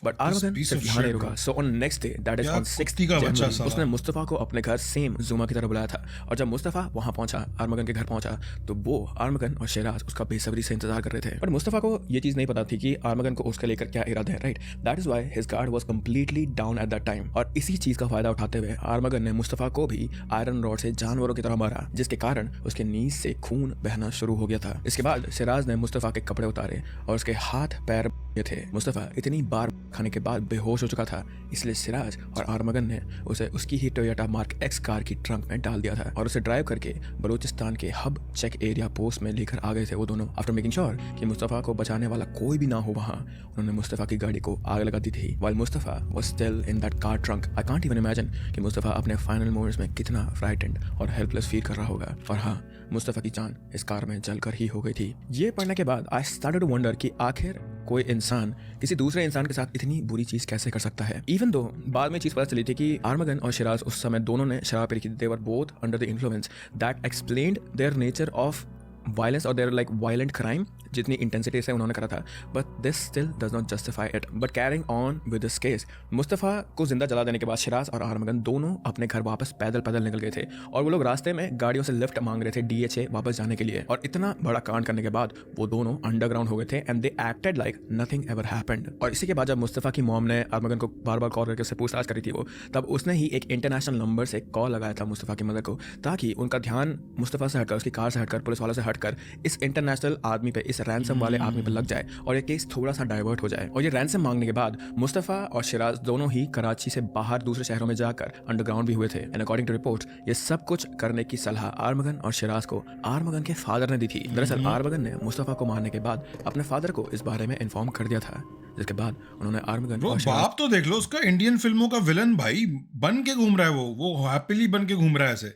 बट आर्मगन सिर्फ यहाँ नहीं रुका। So on next day that is on 6 जनवरी उसने मुस्तफा को अपने घर सेम जुमा की तरह बुलाया था और जब मुस्तफा वहाँ पहुंचा, आर्मगन के घर पहुंचा, तो वो आर्मगन और शिराज उसका बेसब्री से इंतजार कर रहे थे। बट मुस्तफा को ये चीज नहीं पता थी कि आर्मगन को उसके लेकर क्या इरादा है, right? That is why his guard was completely down at that time. और इसी चीज का फायदा उठाते हुए आर्मगन ने मुस्तफा को भी आयरन रॉड से जानवरों की तरह मारा, जिसके कारण उसके नीज से खून बहना शुरू हो गया था। इसके बाद शिराज ने मुस्तफा के कपड़े उतारे और उसके हाथ पैर थे। मुस्तफा इतनी बार खाने के बाद बेहोश हो चुका था, इसलिए सिराज और आर्मगन ने उसे उसकी ही टोयोटा मार्क एक्स कार की ट्रंक में डाल दिया था और उसे ड्राइव करके बलूचिस्तान के हब चेक एरिया पोस्ट में लेकर आ गए थे वो दोनों। आफ्टर मेकिंग श्योर कि मुस्तफा को बचाने वाला कोई भी ना हो वहाँ, उन्होंने मुस्तफा की गाड़ी को आग लगा दी थी। While Mustafa was still in that car trunk, I can't even imagine कि मुस्तफा अपने फाइनल मोमेंट्स में कितना फ्राइटेंड और हेल्पलेस फील कर रहा होगा। और हाँ, मुस्तफा की जान इस कार में जलकर ही हो गई थी। ये पढ़ने के बाद आई स्टार्टेड टू वंडर कि आखिर कोई इंसान किसी दूसरे इंसान के साथ इतनी बुरी चीज कैसे कर सकता है। इवन दो बाद में चीज पता चली थी कि आर्मगन और शिराज उस समय दोनों ने शराब पी थी। They were both under the influence that explained their nature of violence और देयर लाइक वायलेंट क्राइम, जितनी इंटेंसिटी से उन्होंने करा था। But this still does not justify it. But carrying on with this case, Mustafa को जिंदा जला देने के बाद शिराज और आर्मगन दोनों अपने घर वापस पैदल पैदल निकल गए थे और वो लोग रास्ते में गाड़ियों से लिफ्ट मांग रहे थे DHA वापस जाने के लिए। और इतना बड़ा कांड करने के बाद वो दोनों अंडरग्राउंड हो गए थे and they acted like nothing ever happened. और इसी के बाद जब मुस्तफा की मॉम ने आर्मगन को बार बार कॉल करके उससे पूछताछ करी थी वो, तब उसने ही एक इंटरनेशनल नंबर से कॉल लगाया था मुस्तफा की मदर को, ताकि उनका ध्यान मुस्तफा से हटकर, उसकी कार से हटकर, पुलिस वालों से हटकर इस इंटरनेशनल आदमी पे, इस रैंसम वाले आदमी पे लग जाए और ये केस थोड़ा सा डाइवर्ट हो जाए। और ये रैंसम मांगने के बाद मुस्तफा और शिराज दोनों ही कराची से बाहर दूसरे शहरों में जाकर अंडरग्राउंड भी हुए थे। एंड अकॉर्डिंग टू रिपोर्ट्स ये सब कुछ करने की सलाह आर्मगन और शिराज को आर्मगन के फादर ने दी थी। दरअसल आर्मगन ने मुस्तफा को मारने के बाद अपने फादर को इस बारे में इन्फॉर्म कर दिया था, जिसके बाद उन्होंने आर्मगन और बाप तो देख लो उसका, इंडियन फिल्मों का विलन भाई बन के घूम रहा है, वो हैप्पीली बन के घूम रहा है ऐसे।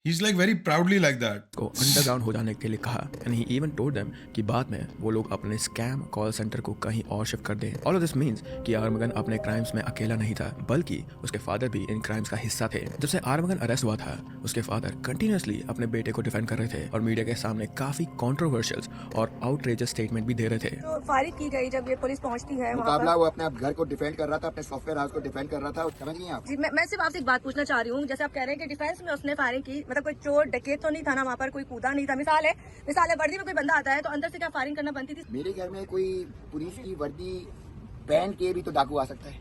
He's like very proudly like that. को अंडरग्राउंड हो जाने के लिए कहा and he even told them कि बाद में वो लोग अपने स्कैम कॉल सेंटर को कहीं और शिफ्ट कर दें। ऑल ऑफ दिस मींस कि आर्मगन अपने क्राइम्स में अकेला नहीं था, बल्कि उसके फादर भी इन क्राइम्स का हिस्सा थे। जब से आर्मगन अरेस्ट हुआ था, उसके फादर कंटिन्यूअसली अपने बेटे को डिफेंड कर रहे थे और मीडिया के सामने काफी कंट्रोवर्शियल और आउटरेजियस स्टेटमेंट भी दे रहे थे। तो फायरिंग की गई जब ये पुलिस पहुंचती है वहाँ मुकाबला पर। वो अपने घर को डिफेंड कर रहा था, अपने सॉफ्टवेयर हाउस को डिफेंड कर रहा था, समझ गई आप? जी मैं सिर्फ आपसे एक बात पूछना चाह रही हूँ, जैसे आप कह रहे हैं कि डिफेंस में उसने फायरिंग की, मतलब कोई चोर डकैत तो नहीं था ना वहाँ पर, कोई कूदा नहीं था। मिसाल है वर्दी में कोई बंदा आता है तो अंदर से क्या फायरिंग करना बनती थी? मेरे घर में कोई पुलिस की वर्दी पहन के भी तो डाकू आ सकता है।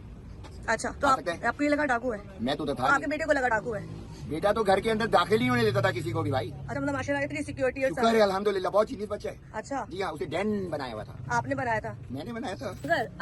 अच्छा, तो आपको ये लगा डाकू है? मैं तो था आपके बेटे को लगा डाकू है? बेटा तो घर के अंदर दाखिल नहीं होने देता था किसी को भी भाई। अच्छा, मतलब माशाल्लाह इतनी सिक्योरिटी है। शुक्र है अल्हम्दुलिल्लाह, बहुत चीनी बच्चा है। अच्छा जी हाँ, उसे डैन बनाया हुआ था। आपने बनाया था? मैंने बनाया था।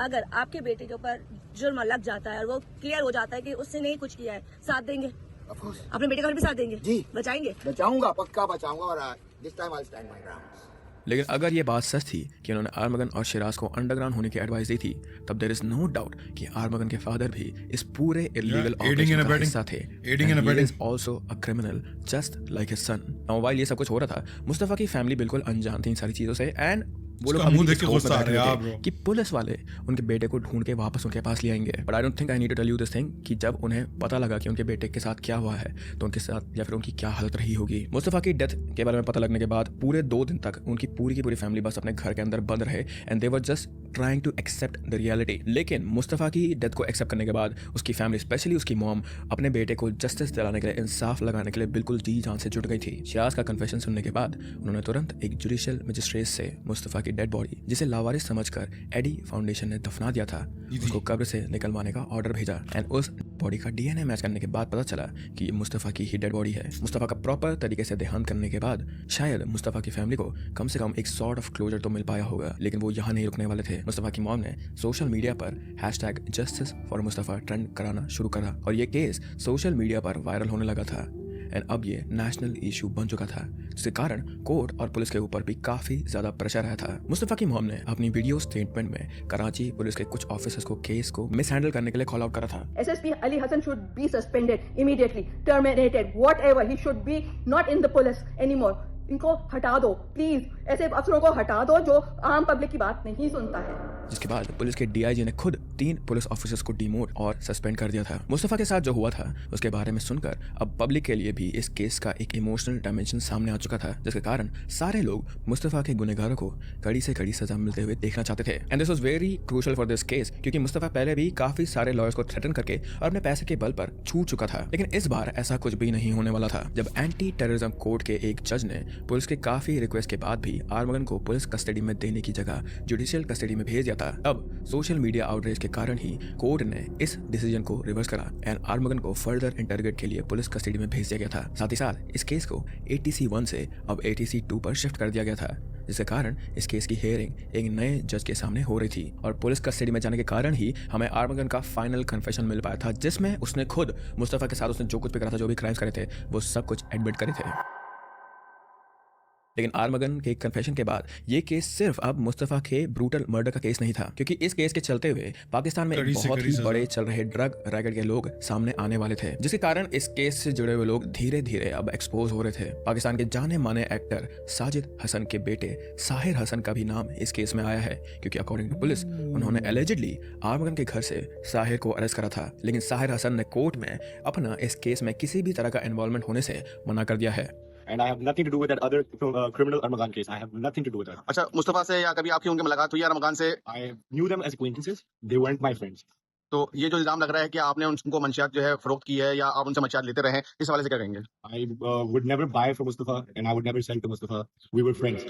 अगर आपके बेटे के ऊपर जुर्म लग जाता है और वो क्लियर हो जाता है कि उसने नहीं कुछ किया है, साथ देंगे? Of course। अपने बेटे का भी साथ देंगे? जी। बचाएंगे? बचाऊंगा, पक्का बचाऊंगा और this time I'll stand my ground। लेकिन अगर ये बात सच थी कि उन्होंने आर्मगन और शिराज को अंडरग्राउंड होने की एडवाइस दी थी, तब देयर इज नो डाउट कि आर्मगन के फादर भी इस पूरे इलीगल ऑपरेशन का हिस्सा थे। Aiding and abetting। Is also a criminal just like his son. Now while ये सब कुछ हो रहा था, मुस्तफा की फैमिली बिल्कुल अनजान थी इन सारी चीजों से एंड वो लोग उसका अभी मुंह भी देख के इस hope में गुस्सा आ बैठे रहा है, हुए थे bro। कि पुलिस वाले उनके बेटे को ढूंढ के वापस उनके पास ले आएंगे। But I don't think I need to tell you this thing कि जब उन्हें पता लगा कि उनके बेटे के साथ क्या हुआ है तो उनके साथ या फिर उनकी क्या हालत रही होगी। मुस्तफा की डेथ के बारे में पता लगने के बाद पूरे 2 दिन तक उनकी पूरी की पूरी फैमिली बस अपने घर के अंदर बंद रहे and they were just trying to accept the reality. लेकिन मुस्तफा की डेथ को एक्सेप्ट करने के बाद उसकी फैमिली स्पेशली उसकी मॉम अपने बेटे को जस्टिस दिलाने के लिए, इंसाफ लगाने के लिए बिल्कुल जी जान से जुट गई थी। शिराज का कन्फेशन सुनने के बाद उन्होंने तुरंत एक जुडिशियल मजिस्ट्रेट से मुस्तफा की डेड बॉडी, जिसे लावारिस समझकर एडी फाउंडेशन ने दफना दिया था, उसको कब्र से निकलवाने का ऑर्डर भेजा एंड उस बॉडी का डीएनए मैच करने के बाद पता चला कि ये मुस्तफा की ही डेड बॉडी है। मुस्तफा का प्रॉपर तरीके से देहांत करने के बाद शायद मुस्तफा की फैमिली को कम से कम एक सॉर्ट ऑफ क्लोजर तो मिल पाया होगा, लेकिन वो यहाँ नहीं रुकने वाले थे। मुस्तफा की मॉम ने सोशल मीडिया पर #justice for मुस्तफा ट्रेंड कराना शुरू करा और ये केस सोशल मीडिया पर वायरल होने लगा था एंड अब ये नेशनल इशू बन चुका था, जिसके कारण कोर्ट और पुलिस के ऊपर भी काफी ज्यादा प्रेशर आया था। मुस्तफा की मॉम ने अपनी वीडियो स्टेटमेंट में कराची पुलिस के कुछ ऑफिसर्स को केस को मिस हैंडल करने के लिए कॉल आउट करा था। SSP Ali Hassan should be suspended immediately, terminated, whatever. He should be not in the police anymore. इनको हटा दो प्लीज, ऐसे अफसरों को हटा दो जो आम पब्लिक की बात नहीं सुनता है। जिसके बाद पुलिस के DIG ने खुद 3 पुलिस ऑफिसर्स को डिमोट और सस्पेंड कर दिया था। मुस्तफा के साथ जो हुआ था उसके बारे में सुनकर अब पब्लिक के लिए भी इस केस का एक इमोशनल डायमेंशन सामने आ चुका था, जिसके कारण सारे लोग मुस्तफा के गुनहगारों को कड़ी से कड़ी सजा मिलते हुए देखना चाहते थे and this was very crucial for this case, क्योंकि मुस्तफा पहले भी काफी सारे लॉयर्स को थ्रेटन करके और अपने पैसे के बल पर छूट चुका था। लेकिन इस बार ऐसा कुछ भी नहीं होने वाला था। जब एंटी टेररिज्म कोर्ट के एक जज ने पुलिस के काफी रिक्वेस्ट के बाद भी आर्मगन को पुलिस कस्टडी में देने की जगह जुडिशियल कस्टडी में भेज दिया था, अब सोशल मीडिया आउटरीच के कारण ही कोर्ट ने इस डिसीजन को रिवर्स करा एंड आर्मगन को फर्दर इंटरोगेट के लिए पुलिस कस्टडी में भेज दिया गया था। साथ ही साथ इस केस को ATC 1 से अब ATC 2 पर शिफ्ट कर दिया गया था, जिसके कारण इस केस की हियरिंग एक नए जज के सामने हो रही थी और पुलिस कस्टडी में जाने के कारण ही हमें आर्मगन का फाइनल कन्फेशन मिल पाया था, जिसमें उसने खुद मुस्तफा के साथ उसने जो कुछ भी करा था, जो भी क्राइम्स करे थे, वो सब कुछ एडमिट करे थे। लेकिन आर्मगन के कन्फेशन के बाद ये केस सिर्फ अब मुस्तफा के ब्रूटल मर्डर का केस नहीं था, क्योंकि इस केस के चलते हुए पाकिस्तान में एक बहुत ही बड़े चल रहे ड्रग रैकेट के लोग सामने आने वाले थे, जिसके कारण इस केस से जुड़े हुए लोग धीरे धीरे अब एक्सपोज हो रहे थे। पाकिस्तान के जाने माने एक्टर साजिद हसन के बेटे साहिर हसन का भी नाम इस केस में आया है, क्योंकि अकॉर्डिंग टू पुलिस उन्होंने एलिजिडली आर्मगन के घर से साहिर को अरेस्ट करा था, लेकिन साहिर हसन ने कोर्ट में अपना इस केस में किसी भी तरह का इन्वॉल्वमेंट होने से मना कर दिया है। And I have nothing to do with that other criminal Armagan case. I have nothing to do with that. अच्छा, मुस्तफा से या कभी आपकी उनकी मुलाकात हुई अरमगान से? I knew them as acquaintances. They weren't my friends. तो ये जो इल्जाम लग रहा है कि आपने उनको मंशियात जो है फरोख्त की है या आप उनसे मंशियात लेते रहे, इस हवाले से क्या कहेंगे? I would never buy from Mustafa and I would never sell to Mustafa. We were friends.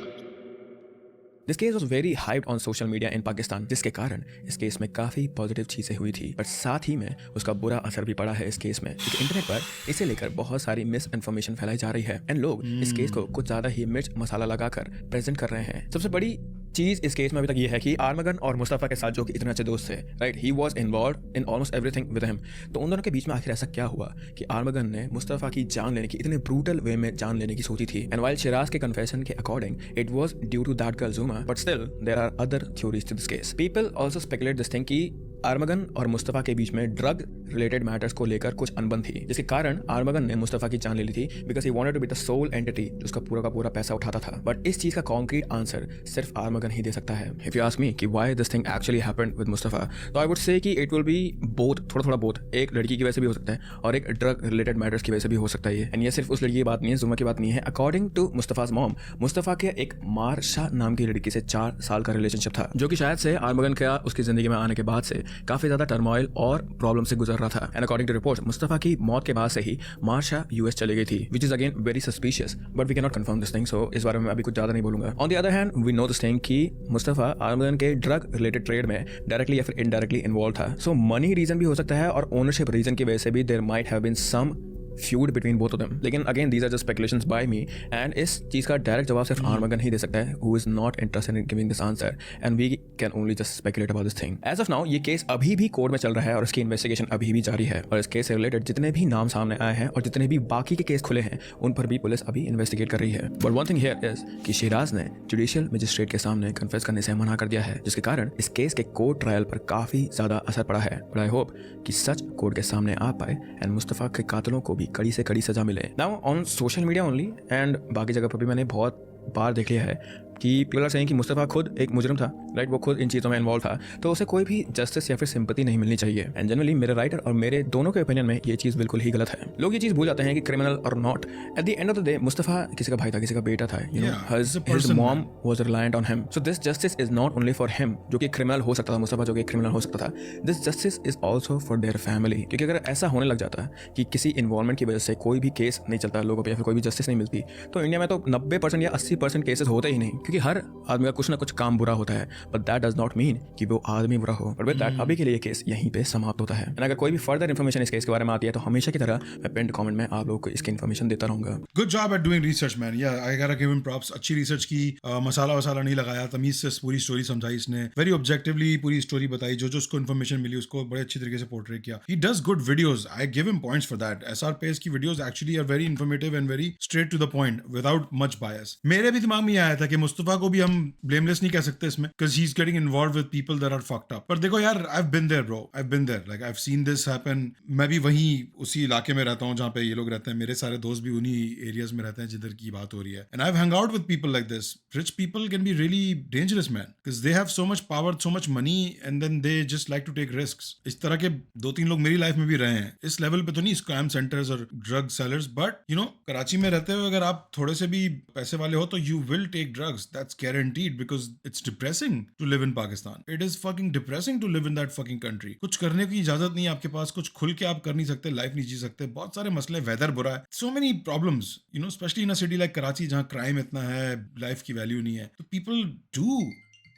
This case was very hyped on social media in Pakistan, जिसके कारण इस केस में काफी पॉजिटिव चीजें हुई थी, बट साथ ही में उसका बुरा असर भी पड़ा है इस केस में, क्योंकि इंटरनेट पर इसे लेकर बहुत सारी मिस इन्फॉर्मेशन फैलाई जा रही है एंड लोग इस केस को कुछ ज्यादा ही मिर्च मसाला लगाकर प्रेजेंट कर रहे हैं। सबसे बड़ी चीज इस केस में अभी तक ये है कि आर्मगन और मुस्तफा के साथ जो कि इतने अच्छे दोस्त थे, right, he was involved in almost everything with him, तो उन दोनों के बीच में आखिर ऐसा क्या हुआ कि आर्मगन ने मुस्तफा की जान लेने की, इतने ब्रूटल वे में जान लेने की सोची थी। एंड व्हाइल शिराज के कन्फेशन के according it was due to that girl Juma, but still there are other theories to this case. People also speculate this thing कि आर्मगन और मुस्तफा के बीच में ड्रग रिलेटेड मैटर्स को लेकर कुछ अनबन थी, जिसके कारण आर्मगन ने मुस्तफा की जान ले ली थी, because he wanted to be the sole entity जो उसका पूरा का पूरा पैसा उठाता था। बट इस चीज का कॉन्क्रीट आंसर सिर्फ आर्मगन ही दे सकता है। इफ यू आस्क मी कि why this thing actually happened with Mustafa, तो आई वुड से कि इट विल बी बोथ, थोड़ा बोथ, एक लड़की की वजह से भी हो सकता है और एक ड्रग रिलेटेड मैटर्स की वजह से भी हो सकता है। एंड ये सिर्फ उस लड़की की बात नहीं है, जुमा की बात नहीं है। अकॉर्डिंग टू मुस्तफाज मॉम, मुस्तफा के एक मारशा नाम की लड़की से 4 साल का रिलेशनशिप था, जो कि शायद से आर्मगन का उसकी जिंदगी में आने के बाद से काफी ज्यादा टर्मोइल और प्रॉब्लम से गुजर रहा था। And according to reports, Mustafa की मौत के बाद से ही मारशा US चली गई थी, which is again very suspicious, but we can not confirm this thing, so इस बारे में अभी कुछ ज्यादा नहीं बोलूंगा। On the other hand we know this thing कि मुस्तफा आर्मगन के ड्रग रिलेटेड ट्रेड में डायरेक्टली या फिर इनडायरेक्टली इन्वॉल्व था, सो मनी रीजन भी हो सकता है और ओनरशिप रीजन की वजह से भी there might have been some feud between both of them. लेकिन again these are just speculations by me and इस चीज का डायरेक्ट जवाब सिर्फ आर्मगन ही दे सकता है, who is not interested in giving this answer and we can only just speculate about this thing. As of now ये केस अभी भी कोर्ट में चल रहा है और इसकी इन्वेस्टिगेशन अभी भी जारी है और इस केस से रिलेटेड जितने भी नाम सामने आए हैं और जितने भी बाकी के केस खुले हैं उन पर भी पुलिस अभी इन्वेस्टिगेट कर रही है। But one thing here is कि शिराज ने जुडिशियल मजिस्ट्रेट के सामने कन्फेस करने से मना कर दिया है, जिसके कारण इस केस के कोर्ट ट्रायल पर काफी ज्यादा असर पड़ा है। बट आई होप कि सच कोर्ट के सामने आ पाए एंड मुस्तफा के कातिलों को भी कड़ी से कड़ी सजा मिले। Now on social media only and बाकी जगह पर भी मैंने बहुत बार देख लिया है कि पीपल आर सेइंग कि मुस्तफ़ा खुद एक मुजरिम था, राइट, वो खुद इन चीज़ों में इन्वॉल्व था, तो उसे कोई भी जस्टिस या फिर सिंपैथी नहीं मिलनी चाहिए। एंड जनरली मेरे राइटर और मेरे दोनों के ओपिनियन में ये चीज़ बिल्कुल ही गलत है। लोग ये चीज़ भूल जाते हैं कि क्रिमिनल और not, at the end of the day Mustafa किसी का भाई था, किसी का बेटा था, you know, Yeah, he's a his person, mom man. Was reliant on him, so this justice is not only for him जो कि क्रिमिनल हो सकता था, मुस्तफ़ा जो कि क्रिमिनल हो सकता था, this justice is also for their family. क्योंकि अगर ऐसा होने लग जाता है कि किसी इन्वॉल्वमेंट की वजह से कोई भी केस नहीं चलता लोगों पे या फिर कोई भी जस्टिस नहीं मिलती, तो इंडिया में तो 90% या 80% केसेस होते ही नहीं, क्योंकि हर आदमी का कुछ ना कुछ काम बुरा होता है, but that does not mean कि वो आदमी बुरा हो। बट विद दैट अभी के लिए केस यहीं पे समाप्त होता है। एंड अगर कोई भी फर्दर इन्फॉर्मेशन इस केस के बारे में आती है तो हमेशा की तरह मैं पिन्ड कमेंट में आप लोगों को इसकी इन्फॉर्मेशन देता रहूंगा। Good job at doing research, man. Yeah, I gotta give him props. अच्छी रिसर्च की, मसाला वसाला नहीं लगाया, तमीज से पूरी स्टोरी समझाई इसने, वेरी ऑब्जेक्टिवली पूरी स्टोरी बताई, जो जो उसको इन्फॉर्मेशन मिली उसको बड़े अच्छी तरीके से पोर्ट्रे किया. He does good videos. I give him points for that. SR Pace की videos actually are very informative and very straight to the point without much bias. मेरे भी दिमाग में ये आया था कि मुस्तफा को भी हम blameless नहीं कह सकते इसमें, because he's getting involved with people that are fucked up. पर देखो यार, I've been there, bro. I've been there. Like I've seen this happen. मैं भी वहीं उसी इलाके में रहता हूँ जहाँ पे ये लोग रहते हैं. मेरे सारे दोस्त भी उन्हीं एरियाज में रहते हैं जिधर की बात हो रही है. And I've hung out with people like this. Rich people can be really dangerous, man, because they have so much power, so much money, and then they just like to take risks. इस तरह के 2-3 लोग मेरी लाइफ में भी रहे हैं. इस लेवल पे तो नहीं स्कैम सेंटर्स और drug sellers, but you know Karachi में रहते हुए अगर आप थोड़े से भी पैसे वाले हो तो you will take drugs. That's guaranteed, because it's depressing to live in Pakistan. It is fucking depressing to live in that fucking country. कुछ करने की इजाजत नहीं है आपके पास, कुछ खुल के आप कर नहीं सकते, लाइफ नहीं जी सकते, बहुत सारे मसले, वेदर बुरा है, so many problems, you know, specially in a city like Karachi जहाँ क्राइम इतना है, लाइफ की वैल्यू नहीं है. तो people do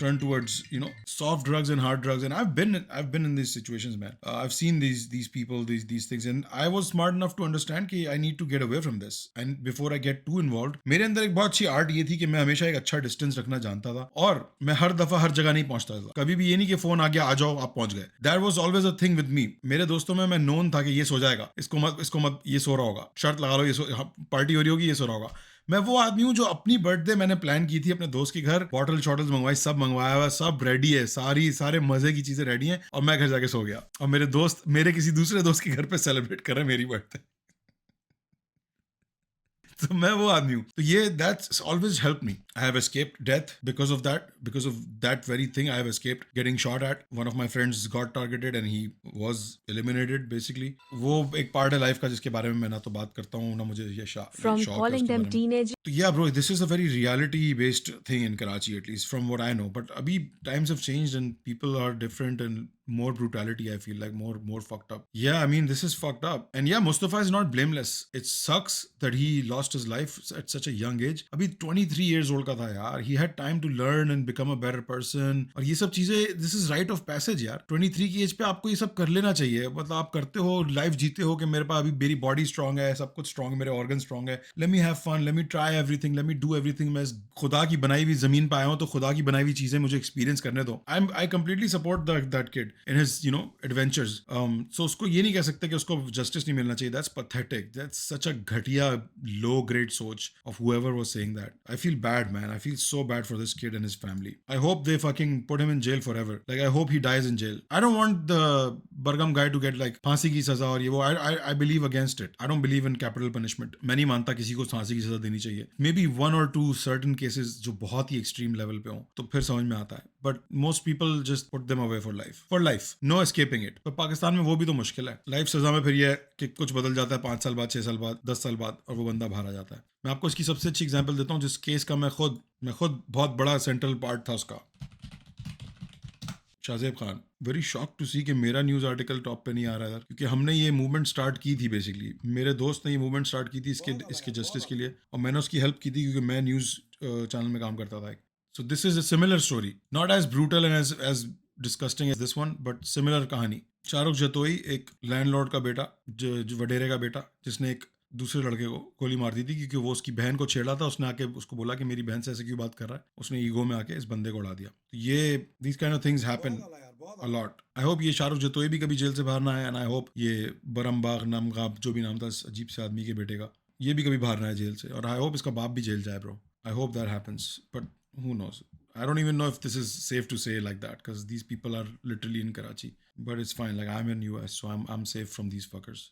turn towards, you know, soft drugs and hard drugs, and I've been in these situations, man. I've seen these people, these things, and I was smart enough to understand कि I need to get away from this, and before I get too involved, मेरे अंदर एक बहुत अच्छी आर्ट ये थी कि मैं हमेशा एक अच्छा डिस्टेंस रखना जानता था, और मैं हर दफा हर जगह नहीं पहुंचता था. कभी भी ये नहीं कि फोन आ गया, आ जाओ, आप पहुंच गए. That was always a thing with me. मेरे दोस्तों में मैं नोन था कि ये सो जाएगा, इसको मत, ये सो रहा होगा, शर्त लगा लो, ये पार्टी हो रही होगी, ये सो रहा होगा. मैं वो आदमी हूँ जो अपनी बर्थडे मैंने प्लान की थी अपने दोस्त के घर, बॉटल शॉटल्स मंगवाई, सब मंगवाया हुआ, सब रेडी है, सारे मजे की चीजें रेडी हैं, और मैं घर जाके सो गया, और मेरे दोस्त मेरे किसी दूसरे दोस्त के घर पे सेलिब्रेट कर रहे हैं मेरी बर्थडे. तो मैं वो आदमी हूँ. तो ये that's always helped me. I have escaped death because of that very thing. I have escaped getting shot at. One of my friends got targeted and he was eliminated basically. वो एक पार्ट है लाइफ का जिसके बारे में मैं ना तो बात करता हूँ ना मुझे ये From calling them teenagers. तो yeah bro, this is a very reality based thing in Karachi, at least from what I know. But abhi times have changed and people are different and more brutality, I feel like more fucked up. Yeah, I mean this is fucked up. And yeah, Mustafa is not blameless. It sucks that he lost his life at such a young age. Abhi 23 years old का था यार. He had time to learn and become a better person. और ये सब चीजें, this is rite of passage यार. 23 की एज पे आपको ये सब कर लेना चाहिए. मतलब आप करते हो, लाइफ जीते हो कि मेरे पास अभी मेरी बॉडी स्ट्रांग है, सब कुछ स्ट्रांग है, मेरे ऑर्गन स्ट्रांग है, let me have fun, let me try everything, let me do everything. मैं खुदा की बनाई हुई जमीन पे आया हूँ तो खुदा की बनाई हुई चीजें मुझे एक्सपीरियंस करने दो. I completely support that kid in his, you know, adventures. So उसको ये नहीं कह सकते कि उसको justice नहीं मिलना चाहिए. That's pathetic. That's such a घटिया low grade सोच of whoever was saying that. I feel bad, man. I feel so bad for this kid and his family. I hope they fucking put him in jail forever. Like I hope he dies in jail. I don't want the Bargam guy to get like फांसी की सजा और ये वो. I believe against it. I don't believe in capital punishment. मैं नहीं मानता किसी को फांसी की सजा देनी चाहिए. Maybe 1 or 2 certain cases जो बहुत ही extreme level पे हों तो फिर समझ में आता है. But most people just put them away for life. For life. No escaping it. पर पाकिस्तान में वो भी तो मुश्किल है. लाइफ सजा में फिर ये है कि कुछ बदल जाता है 5 साल बाद, 6 साल बाद, 10 साल बाद, और वो बंदा बाहर आ जाता है. मैं आपको इसकी सबसे अच्छी एग्जांपल देता हूँ जिस केस का मैं खुद बहुत बड़ा सेंट्रल पार्ट था उसका. Shahzeb Khan. Very shock to see कि मेरा न्यूज़ आर्टिकल टॉप पे नहीं आ रहा था, क्योंकि हमने ये मूवमेंट स्टार्ट की थी बेसिकली. मेरे दोस्त ने ये मूवमेंट स्टार्ट की थी इसके जस्टिस के लिए, और मैंने उसकी हेल्प की थी क्योंकि मैं न्यूज़ चैनल में काम करता था. So this is a similar story, not as brutal and as disgusting as this one, but similar कहानी. शाहरुख जतोई एक लैंडलॉर्ड का बेटा, जो वडेरे का बेटा, जिसने एक दूसरे लड़के को गोली मार दी थी क्योंकि वो उसकी बहन को छेड़ा था. उसने आके उसको बोला कि मेरी बहन से ऐसे क्यों बात कर रहा है. उसने ईगो में आके इस बंदे को उड़ा दिया. ये these kind of things happen a lot. I hope ये शाहरुख जतोई भी कभी जेल से बाहर ना आए, and I hope ये बरमबाग नमगाब जो भी नाम था अजीब से आदमी के बेटे का, ये भी कभी बाहर ना आए जेल से. और I hope इसका बाप भी जेल जाए bro. I hope that happens, but who knows. I don't even know if this is safe to say like that because these people are literally in Karachi, but it's fine. Like I'm in US, so I'm safe from these fuckers.